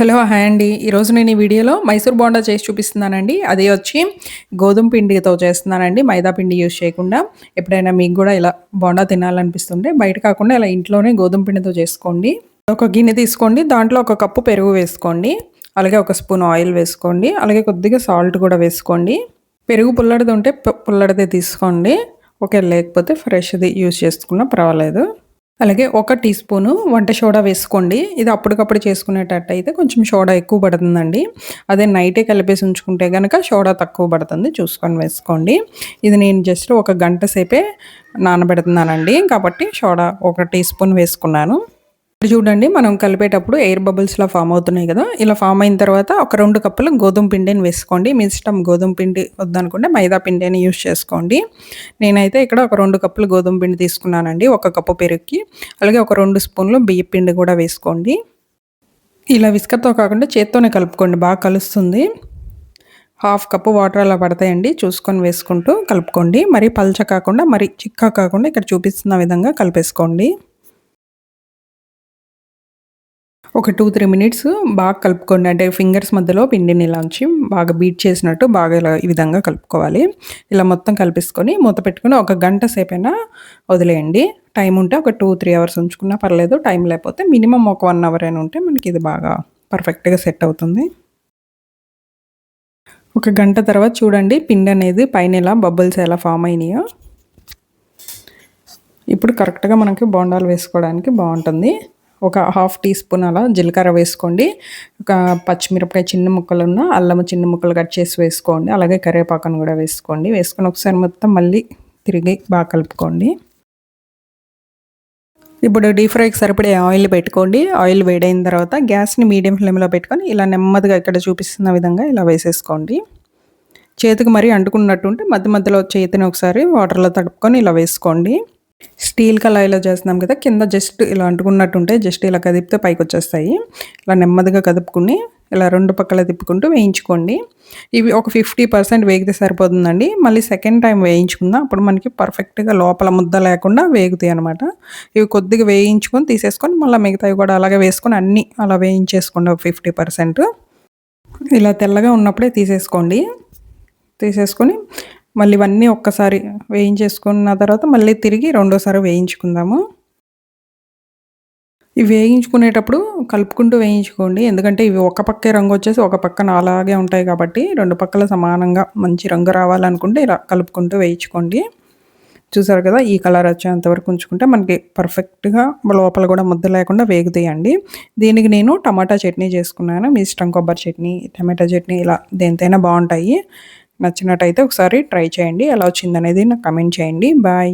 Hello! Hi అండి. ఈరోజు నేను ఈ వీడియోలో మైసూర్ బోండా చేసి చూపిస్తున్నానండి. అది వచ్చి గోధుమ పిండితో చేస్తున్నానండి. మైదా పిండి యూజ్ చేయకుండా. ఎప్పుడైనా మీకు గూడా ఇలా బోండా తినాలనిపిస్తుంటే బయట కాకుండా ఇలా ఇంట్లోనే గోధుమ పిండితో చేసుకోండి. ఒక గిన్నె తీసుకోండి. దాంట్లో ఒక కప్పు పెరుగు వేసుకోండి. అలాగే ఒక స్పూన్ ఆయిల్ వేసుకోండి. అలాగే కొద్దిగా సాల్ట్ కూడా వేసుకోండి. పెరుగు పుల్లటిది ఉంటే పుల్లటిదే తీసుకోండి. ఒకవేళ లేకపోతే ఫ్రెష్‌ది యూజ్ చేసుకున్నా పర్వాలేదు. అలాగే ఒక టీ స్పూను వంట సోడా వేసుకోండి. ఇది అప్పటికప్పుడు చేసుకునేటట్టయితే కొంచెం సోడా ఎక్కువ పడుతుందండి. అదే నైటే కలిపేసి ఉంచుకుంటే గనక సోడా తక్కువ పడుతుంది. చూసుకొని వేసుకోండి. ఇది నేను జస్ట్ ఒక గంట సేపే నానబెడుతున్నానండి. కాబట్టి సోడా ఒక టీ స్పూన్ వేసుకున్నాను. ఇప్పుడు చూడండి మనం కలిపేటప్పుడు ఎయిర్ బబుల్స్‌లా ఫార్మ్ అవుతున్నాయి గదా! ఇలా ఫార్మ్ అయిన తర్వాత ఒక 2 కప్పులు గోధుమ పిండిని వేసుకోండి. మీ ఇష్టం గోధుమ పిండి వద్దనుకుంటే మైదా పిండిని యూజ్ చేసుకోండి. నేనైతే ఇక్కడ ఒక 2 కప్పులు గోధుమ పిండి తీసుకున్నానండి. ఒక కప్పు పెరుగుకి. అలాగే ఒక 2 స్పూన్లు బియ్యపు పిండి కూడా వేసుకోండి. ఇలా విస్కర్‌తో కాకుండా చేత్తోనే కలుపుకోండి. బాగా కలుస్తుంది. హాఫ్ కప్పు వాటర్ అలా పడతాయండి. చూసుకొని వేసుకుంటూ కలుపుకోండి. మరీ పల్చగా కాకుండా, మరీ చిక్కగా కాకుండా ఇక్కడ చూపిస్తున్న విధంగా కలిపేసుకోండి. ఒక 2, 3 మినిట్స్ బాగా కలుపుకోండి. అంటే ఫింగర్స్ మధ్యలో పిండిని ఇలా ఉంచి బాగా బీట్ చేసినట్టు బాగా ఇలా ఈ విధంగా కలుపుకోవాలి. ఇలా మొత్తం కలిపేసుకొని మూత పెట్టుకొని ఒక గంట సేపైనా వదిలేయండి. టైం ఉంటే ఒక 2, 3 అవర్స్ ఉంచుకున్నా పర్లేదు. టైం లేకపోతే మినిమమ్ ఒక 1 అవర్ అయినా ఉంటే మనకి ఇది బాగా పర్ఫెక్ట్‌గా సెట్ అవుతుంది. ఒక గంట తర్వాత చూడండి పిండి అనేది పైన ఇలా బబుల్స్ ఎలా ఫామ్ అయినాయో. ఇప్పుడు కరెక్ట్‌గా మనకి బోండాలు వేసుకోవడానికి బావుంటుంది. ఒక హాఫ్ టీ స్పూన్ అలా జీలకర్ర వేసుకోండి. ఒక పచ్చిమిరపకాయ చిన్న ముక్కలున్న అల్లము చిన్న ముక్కలు కట్ చేసి వేసుకోండి. అలాగే కరివేపాకును కూడా వేసుకోండి. వేసుకొని ఒకసారి మొత్తం మళ్ళీ తిరిగి బాగా కలుపుకోండి. ఇప్పుడు డీప్ ఫ్రైకి సరిపడే ఆయిల్ పెట్టుకోండి. ఆయిల్ వేడైన తర్వాత గ్యాస్‌ని మీడియం ఫ్లేమ్‌లో పెట్టుకొని ఇలా నెమ్మదిగా ఇక్కడ చూపిస్తున్న విధంగా ఇలా వేసేసుకోండి. చేతికి మరీ అంటుకున్నట్టుంటే మధ్య మధ్యలో చేతిని ఒకసారి వాటర్‌లో తడుపుకొని ఇలా వేసుకోండి. స్టీల్ కళాయిలో చేస్తున్నాం కదా! కింద జస్ట్ ఇలా అంటుకున్నట్టుంటే జస్ట్ ఇలా కదిపితే పైకొచ్చేస్తాయి. ఇలా నెమ్మదిగా కదుపుకొని ఇలా 2 పక్కల తిప్పుకుంటూ వేయించుకోండి. ఇవి ఒక 50% వేగితే సరిపోతుందండి. మళ్ళీ సెకండ్ టైం వేయించుకుందాం. అప్పుడు మనకి పర్ఫెక్ట్‌గా లోపల ముద్ద లేకుండా వేగుతాయనమాట. ఇవి కొద్దిగా వేయించుకొని తీసేసుకొని మళ్ళీ మిగతావి కూడా అలాగే వేసుకొని అన్నీ అలా వేయించేసుకోండి ఒక 50%. ఇలా తెల్లగా ఉన్నప్పుడే తీసేసుకోండి. తీసేసుకొని మళ్ళీ ఇవన్నీ ఒక్కసారి వేయించేసుకున్న తర్వాత మళ్ళీ తిరిగి రెండోసారి వేయించుకుందాము. ఇవి వేయించుకునేటప్పుడు కలుపుకుంటూ వేయించుకోండి. ఎందుకంటే ఇవి ఒక పక్కే రంగొచ్చేసి ఒక పక్కన అలాగే ఉంటాయి కాబట్టి 2 పక్కల సమానంగా మంచి రంగు రావాలనుకుంటే ఇలా కలుపుకుంటూ వేయించుకోండి. చూసారు కదా! ఈ కలర్ వచ్చేంత వరకు ఉంచుకుంటే మనకి పర్ఫెక్ట్‌గా లోపల కూడా ముద్ద లేకుండా వేగుతాయండి. దీనికి నేను టమాటా చట్నీ చేసుకున్నాను. మీ ఇష్టం కొబ్బరి చట్నీ, టమాటా చట్నీ ఇలా దేనితోనైనా బావుంటాయి. నచ్చినట్టయితే ఒకసారి ట్రై చేయండి. ఎలా వచ్చిందనేది నాకు కామెంట్ చేయండి. బాయ్.